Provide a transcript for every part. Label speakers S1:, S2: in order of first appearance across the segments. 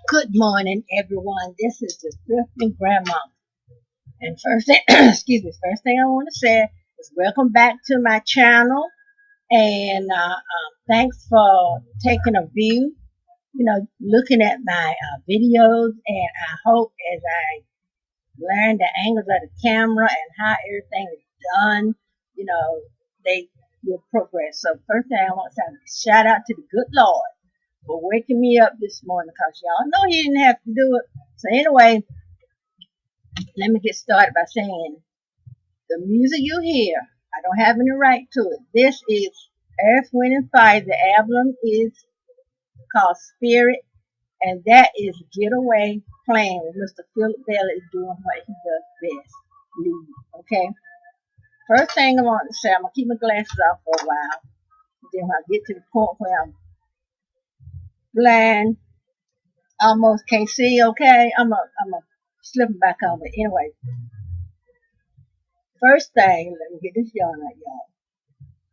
S1: Good morning, everyone. This is the Thrifting Grandma. And first thing, excuse me, first thing I want to say is welcome back to my channel. And thanks for taking a view, looking at my videos. And I hope as I learn the angles of the camera and how everything is done, you know, they will progress. So first thing I want to say is shout out to the good Lord for waking me up this morning because y'all know he didn't have to do it. So anyway, let me get started by saying the music you hear, I don't have any right to it. This is Earth, Wind, and Fire. The album is called Spirit, and that is Getaway playing with Mr. Philip Bell is doing what he does best, lead. Okay? First thing I want to say, I'm going to keep my glasses off for a while. Then when I get to the point where I'm blind, almost can't see, okay, I'm a slip them back on. But anyway, first thing, let me get this yarn out, y'all.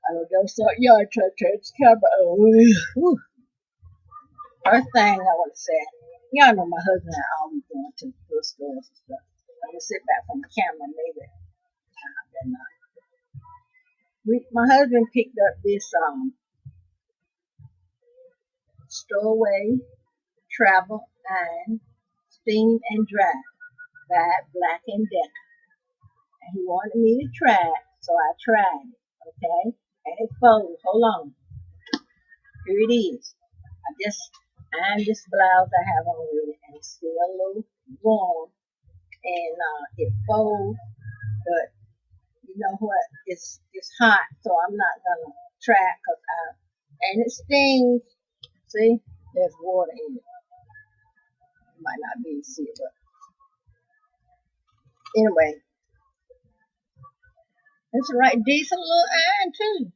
S1: I don't start yarn trying to turn this camera on. First thing I want to say, y'all know my husband and I always going to thrift stores and stuff. I'm gonna sit back from the camera, maybe. My husband picked up this Stowaway Travel and Steam and Dry by Black and Decker. And he wanted me to try it, so I tried it, okay? And it folds. Hold on. Here it is. I just ironed this blouse I have on with it, and it's still a little warm. And it folds, but you know what? It's hot, so I'm not gonna try it and it stings. See, there's water in it. You might not be able to see it, but anyway, it's a right decent little iron too.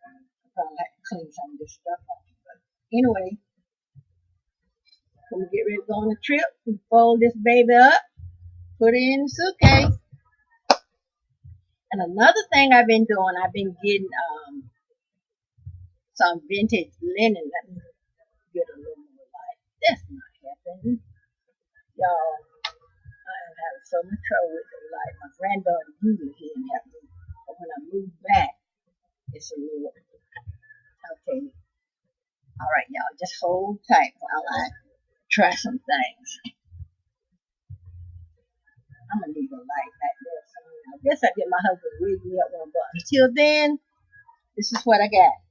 S1: I probably have to clean some of this stuff off. But anyway, when we get ready to go on a trip, we fold this baby up, put it in the suitcase. And another thing I've been doing, I've been getting some vintage linen. Let me get a little more light. That's not happening. Y'all, I am having so much trouble with the light. My granddaughter usually here and help me. But when I move back, it's a little okay. Alright, y'all, just hold tight while I try some things. I'm gonna need a light back there somewhere. I guess I get my husband to rig me up one, but until then, this is what I got.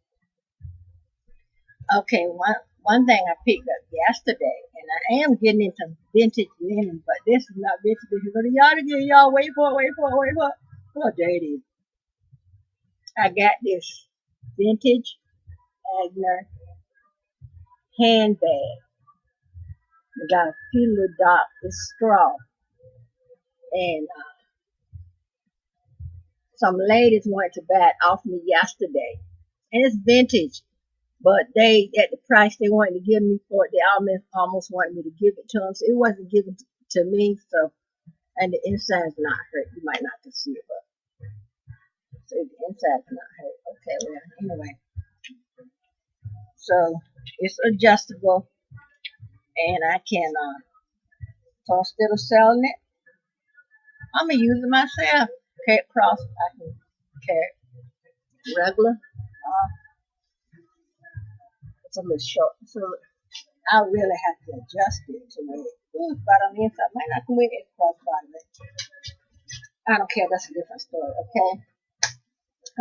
S1: Okay, one thing I picked up yesterday, and I am getting into vintage linen, but this is not vintage. This is what y'all again, y'all. Wait for it. Oh, there it is. I got this vintage Aigner handbag. It got a few little dots. It's straw, and some ladies wanted to buy it off me yesterday, and it's vintage. But they, at the price they wanted to give me for it, they almost wanted me to give it to them. So it wasn't given to me. So, and the inside's not hurt. You might not can see it, but so the inside's not hurt. Okay, well, anyway. So it's adjustable, and I can, so instead of selling it, I'm gonna use it myself. Carry it across. I can carry it regular. It's a little short, so I really have to adjust it to where it goes right on the inside. Might not come with it across bottom. I don't care. That's a different story. Okay.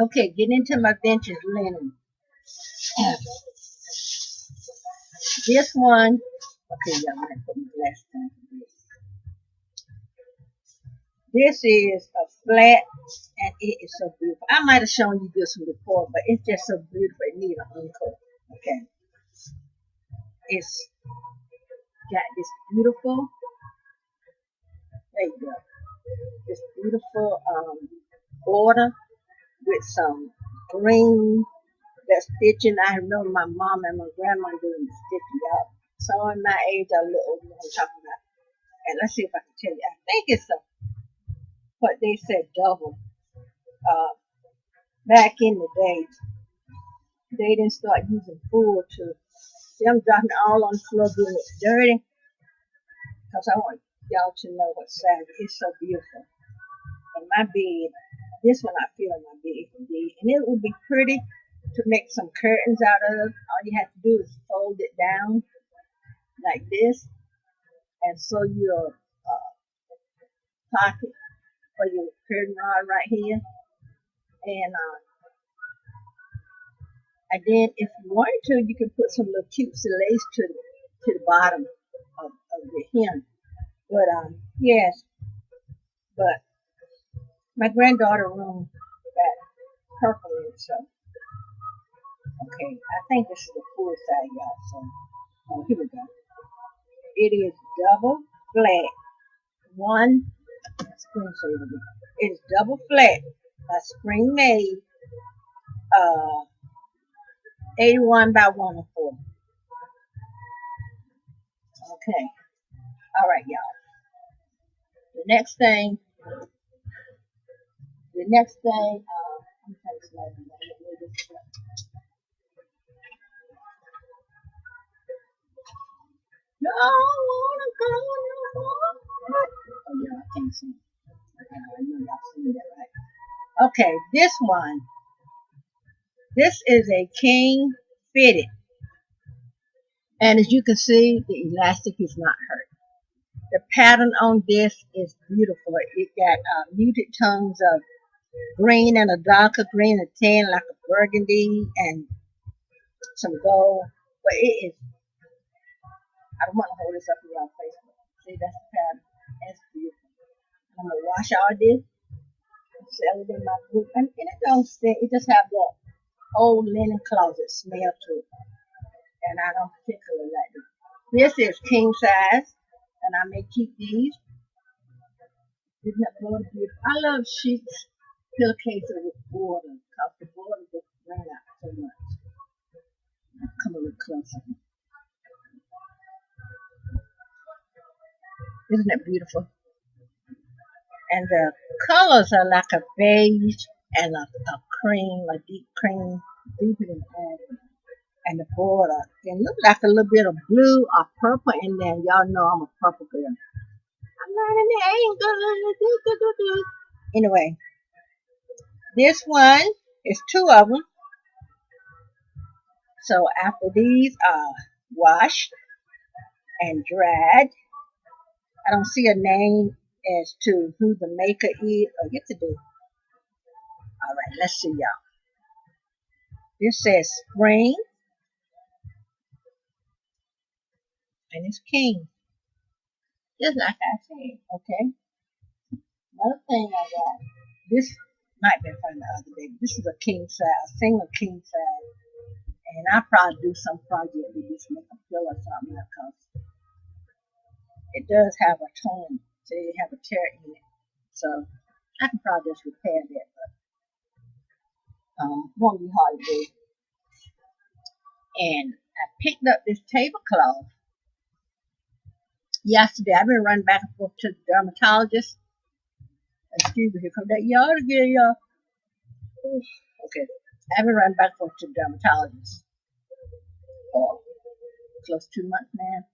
S1: Okay. Getting into my vintage linen. This one. Okay, yeah, I'm gonna put my glasses on for this. This is a flat, and it is so beautiful. I might have shown you this one before, but it's just so beautiful. It needs an encore. Okay. It's got this beautiful, there you go, this beautiful border with some green that's stitching. I remember my mom and my grandma doing the stitching out. So in my age, I look over what I'm talking about. And let's see if I can tell you. I think it's what they said double. Back in the days, they didn't start using full to See, I'm dropping it all on the floor, doing it dirty, because I want y'all to know what size. It's so beautiful. And my bed, this one I feel my bed can be, and it would be pretty to make some curtains out of. All you have to do is fold it down like this, and sew your pocket for your curtain rod right here. And then if you wanted to, you can put some little cutesy lace to the bottom of the hem. But yes, but my granddaughter room got purple in it, so okay. I think this is the full size, y'all. So here we go. It is double flat. One screensaver. It is double flat. A spring made. 81 by 104. Okay. All right, y'all. The next thing, I'm trying to slow down. No, I wanna go no more. Oh yeah, I can't see. Okay, I know y'all seen that, right? Okay, this one. This is a king fitted, and as you can see, the elastic is not hurt. The pattern on this is beautiful. It got muted tones of green and a darker green, a tan like a burgundy, and some gold. But it is, I don't want to hold this up in y'all face. See, that's the pattern. That's beautiful. I'm going to wash all this and sell it in my group. And it don't stink. It just have that old linen closet smell to it. And I don't particularly like it. This is king size, and I may keep these. Isn't that border beautiful? I love sheets, pillowcases with border, because the border just bring out so much. I'll come a little closer. Isn't that beautiful? And the colors are like a beige and a cream, a deep cream, deeper than that. And the border, it looks like a little bit of blue or purple in there. Y'all know I'm a purple girl. I'm learning the angle. Anyway, this one is two of them. So after these are washed and dried, I don't see a name as to who the maker is or get to do. All right, let's see, y'all. This says spring, and it's king, just like I said. Okay. Another thing I got. This might be from the other day. This is a king size, single king size, and I probably do some project with this, make a pillow or something, because it does have a tone. So you have a tear in it. So I can probably just repair that, but won't be hard to do. And I picked up this tablecloth yesterday. I've been running back and forth to the dermatologist. Excuse me, here come that yard again, y'all. Okay. I've been running back and forth to the dermatologist for close to 2 months now.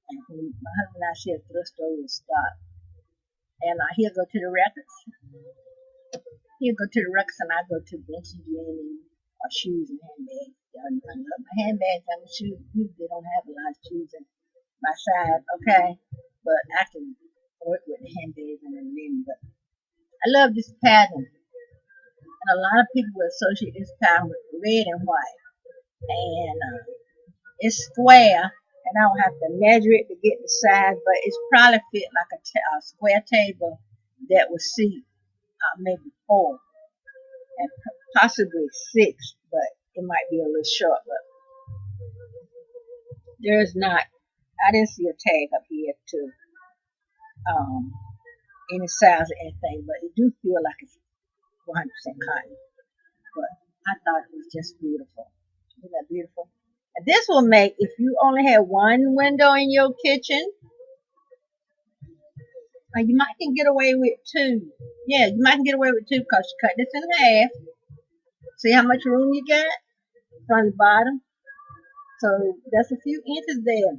S1: And my husband and I see a thrift store will stop. And he'll go to the records. He'll go to the records, and I go to vintage linen or shoes and handbags. Y'all know I love my handbags and my shoes. They don't have a lot of shoes in my size, okay? But I can work with the handbags and the linen. But I love this pattern. And a lot of people will associate this pattern with red and white. And it's square. And I don't have to measure it to get the size, but it's probably fit like a square table that would seat maybe 4 and possibly 6, but it might be a little short. But there's not, I didn't see a tag up here to any size or anything, but it do feel like it's 100% cotton. But I thought it was just beautiful. Isn't that beautiful? This will make, if you only have one window in your kitchen, you might can get away with 2. Yeah, you might can get away with 2 because you cut this in half. See how much room you got from the bottom? So that's a few inches there.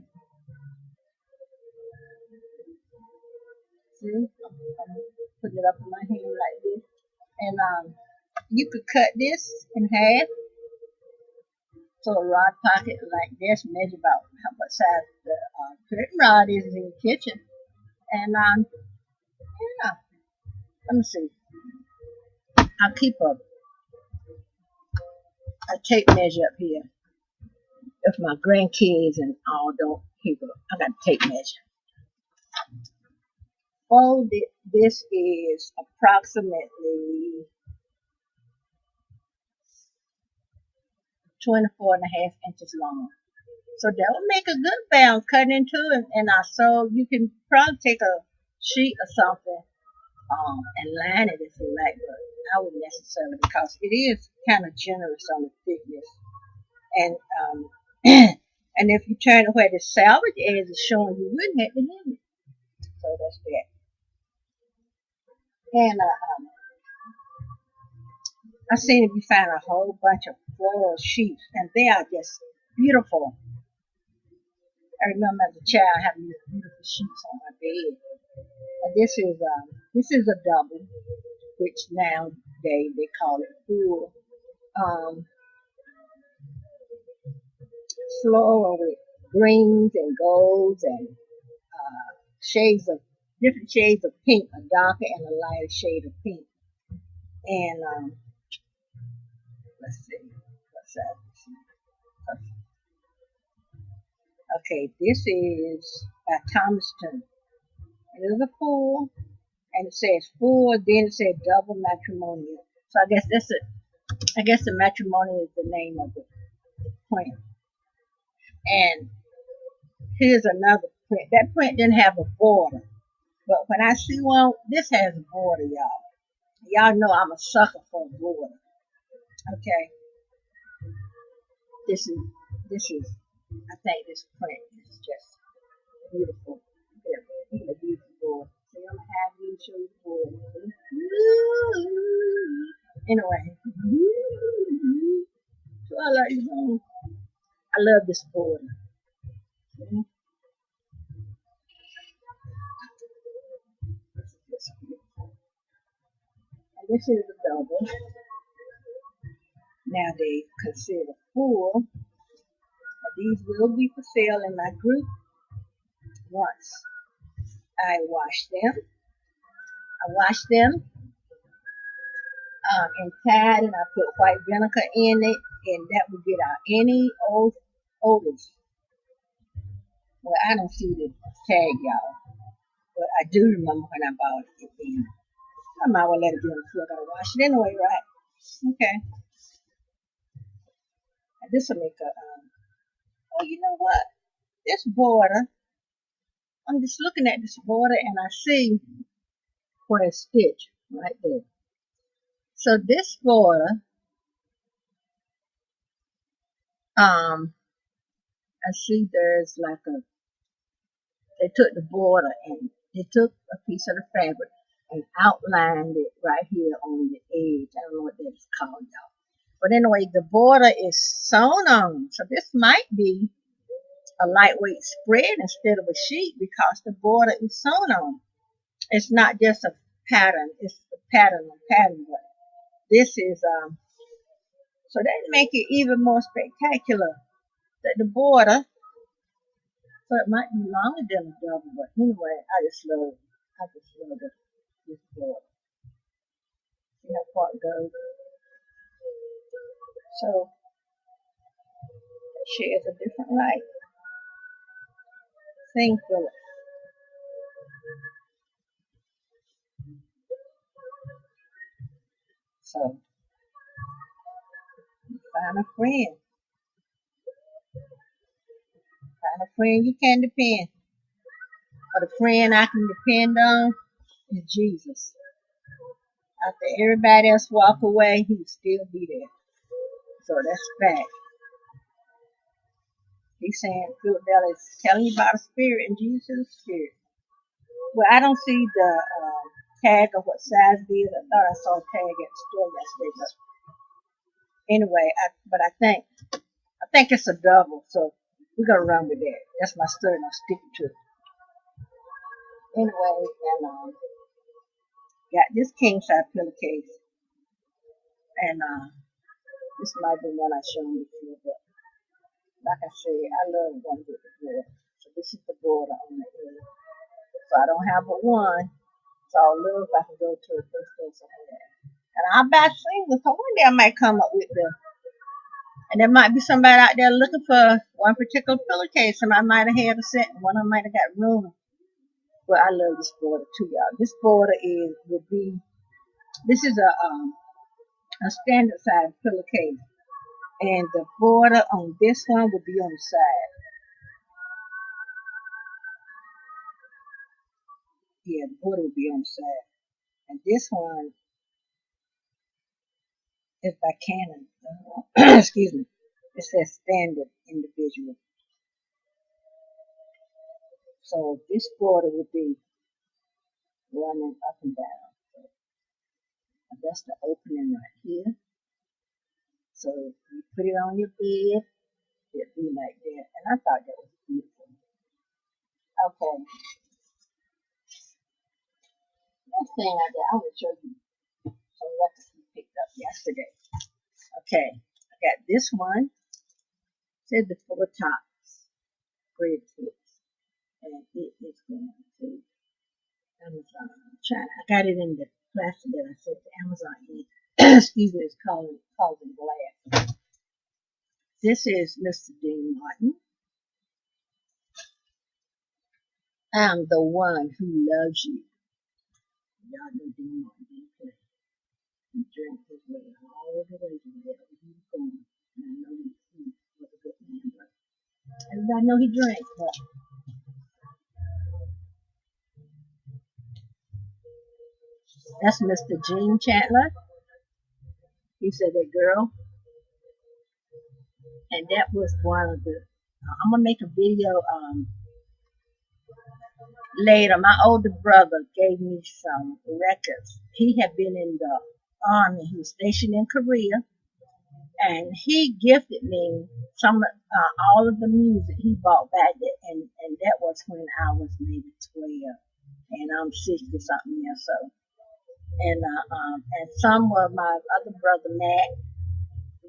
S1: See, I'm putting it up in my hand like this. And you could cut this in half. So a rod pocket like this, measure about how much size the curtain rod is in the kitchen. And yeah, let me see. I'll keep a tape measure up here. If my grandkids and all don't keep it, I got a tape measure. Oh, this is approximately 24.5 inches long. So that would make a good bell cut into it. And so you can probably take a sheet or something and line it if you like, but I wouldn't necessarily because it is kind of generous on the thickness. And and if you turn it where the salvage edge is showing, you wouldn't have to hem it. So that's that. And I seen if you find a whole bunch of floral sheets, and they are just beautiful. I remember as a child having these beautiful sheets on my bed. And this is a double, which nowadays they call it full. Um, Floral with greens and golds and shades of different shades of pink, a darker and a lighter shade of pink. And let's see, what's that? Okay, this is by Thomaston. It is a full, and it says full. Then it says double matrimonial. So I guess that's it. I guess the matrimonial is the name of the print. And here's another print. That print didn't have a border, but when I see one, this has a border, y'all. Y'all know I'm a sucker for a border. Okay, this is I think this print is just beautiful. It's a beautiful border. See, I'm gonna have you show you the border. Anyway, so I like this one. I love this border. Mm-hmm. And this is a double. Now they consider full. Now these will be for sale in my group once I wash them. I wash them inside and I put white vinegar in it and that will get out any old odors. Well, I don't see the tag, y'all, but I do remember when I bought it then. I might well let it be on the floor. I gotta wash it anyway, right? Okay. And this will make a, oh, you know what? This border, I'm just looking at this border and I see where it's stitched right there. So this border, I see there's like they took the border and they took a piece of the fabric and outlined it right here on the edge. I don't know what that's called, y'all. But anyway, the border is sewn on. So this might be a lightweight spread instead of a sheet because the border is sewn on. It's not just a pattern, it's a pattern on pattern. But this is, so that make it even more spectacular that the border, so it might be longer than a double, but anyway, I just love this border. See how far it goes? So it shares a different light. Sing Philip. So find a friend. Find a friend you can depend. But a friend I can depend on is Jesus. After everybody else walk away, he will still be there. So that's fact. He's saying Philip Bell is telling you about a spirit and Jesus is a spirit. Well, I don't see the tag of what size it is. I thought I saw a tag at the store yesterday, but anyway, I think it's a double, so we're gonna run with that. That's my story, and I'm sticking to it. Anyway, and got this king size pillowcase, and this might be one I showed you before, but like I said, I love ones with the border. So this is the border on the end. So I don't have but one. So I'll love if I can go to a thrift store somewhere. And I'll buy singles. So one day I might come up with the, and there might be somebody out there looking for one particular pillowcase. Somebody might have had a set, and one of them might have got room. But I love this border too, y'all. This border this is a standard size pillowcase. And the border on this one will be on the side. Yeah, the border will be on the side. And this one is by Canon. Excuse me. It says standard individual. So this border will be running up and down. So that's the opening right here. So you put it on your bed, it'll be like that. And I thought that was beautiful. Okay. Next thing I got, I want to show you some records we picked up yesterday. Okay. I got this one. It said the four tops. Great fix. And it is going to Amazon. I got it in the plastic that I sent to Amazon in. Excuse me, it's called in glass. This is Mr. Dean Martin. I'm the one who loves you. Y'all know Dean Martin didn't play. He drank his way all the way to where he was going. And I know he was a good man, but everybody know he drank, but that's Mr. Gene Chandler. He said that girl. And that was one of the I'm gonna make a video later. My older brother gave me some records. He had been in the army. He was stationed in Korea, and he gifted me some all of the music he bought back then, and that was when I was maybe 12, and I'm 60 something years old. And some of my other brother Matt,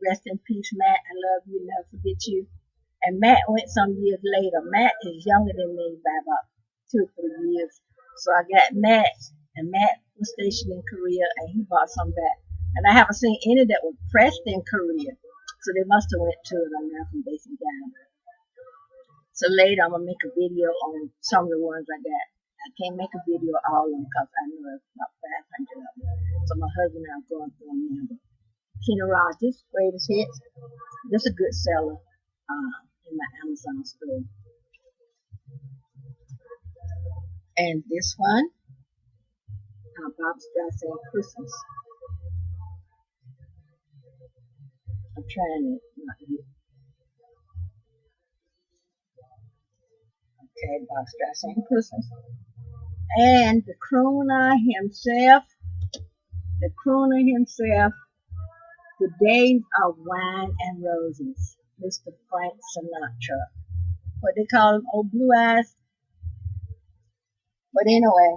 S1: rest in peace, Matt. I love you, never forget you. And Matt went some years later. Matt is younger than me by about 2 or 3 years. So I got Matt, and Matt was stationed in Korea, and he bought some back. And I haven't seen any that were pressed in Korea. So they must have went to an American base and got them. So later I'm going to make a video on some of the ones I got. I can't make a video of all of them because I know there's about 500 of them. So my husband and I are going through them now. Kenny Rogers, greatest hits. This is a good seller in my Amazon store. And this one, Bob Streisand Christmas. I'm trying it. Not yet. Okay, Bob Streisand Christmas. And the crooner himself, The Days of Wine and Roses, Mr. Frank Sinatra. What they call him, old blue eyes. But anyway,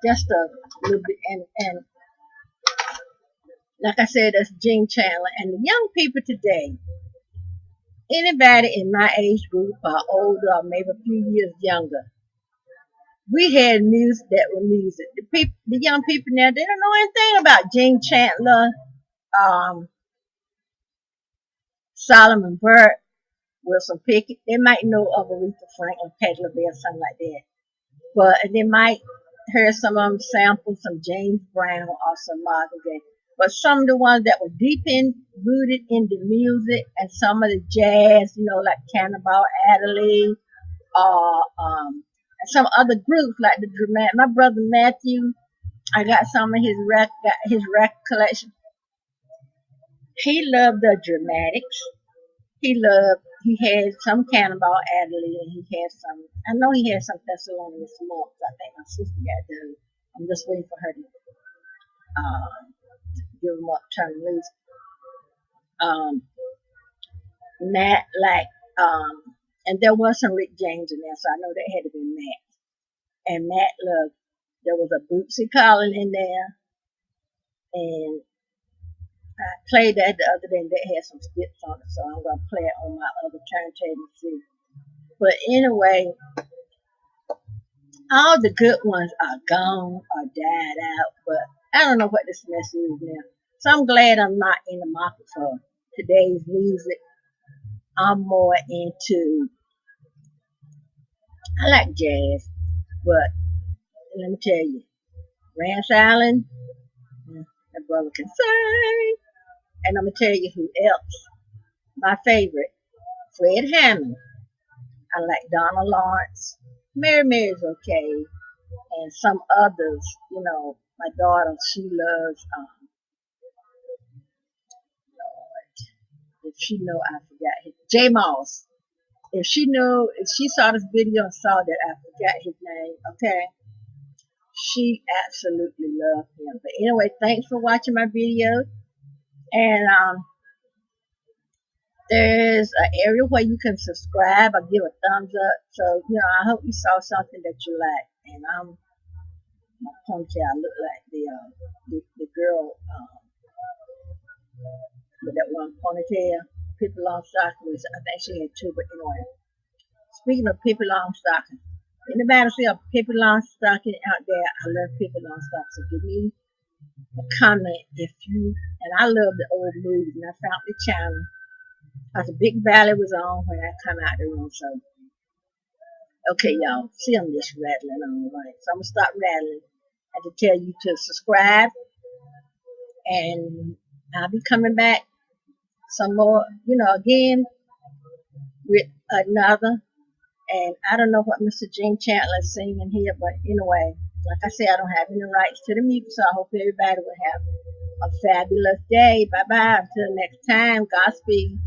S1: just a little bit, and like I said, that's Gene Chandler. And the young people today, anybody in my age group or older or maybe a few years younger, we had music that was music. The young people now, they don't know anything about Gene Chandler, Solomon Burke, Wilson Pickett. They might know of Aretha Franklin, Patti LaBelle, something like that. But they might hear some of them sample some James Brown or some Marvin Gaye. But some of the ones that were rooted in the music and some of the jazz, like Cannonball Adderley, or and some other groups like the Dramatic. My brother Matthew, I got some of his record collection. He loved the Dramatics. He had some Cannonball Adderley, and I know he had some Thessalonians Monks. I think my sister got those. I'm just waiting for her to give them up, turn loose. Matt, like, and there was some Rick James in there, so I know that had to be Matt. And Matt loved, there was a Bootsy Collin in there, and I played that the other day, and that had some skits on it, so I'm gonna play it on my other turntable too. But anyway, all the good ones are gone or died out, but I don't know what this mess is now. So I'm glad I'm not in the market for today's music. I'm more into, I like jazz, but let me tell you, Rance Allen, that brother can sing. And I'm going to tell you who else. My favorite, Fred Hammond. I like Donna Lawrence. Mary Mary's okay. And some others, my daughter, she loves, if she know, I forgot his, J Moss. If she saw this video and saw that I forgot his name, okay, she absolutely loved him. But anyway, thanks for watching my video. And there's an area where you can subscribe or give a thumbs up. So, I hope you saw something that you like. And my ponytail, I look like the girl with that one ponytail, Pippi Longstocking. I think she had two, but anyway. Speaking of Pippi Longstocking, anybody see a Pippi Longstocking out there? I love Pippi Longstocking. So give me a comment if you, and I love the old movies, and I found the channel. Because the Big Valley was on when I come out the room. So, okay, y'all. See, I'm just rattling on, right? So, I'm going to stop rattling and to tell you to subscribe. And I'll be coming back some more, again with another. And I don't know what Mr. Gene Chandler is singing here, but anyway, like I said, I don't have any rights to the music, so I hope everybody will have a fabulous day. Bye bye. Until next time, Godspeed.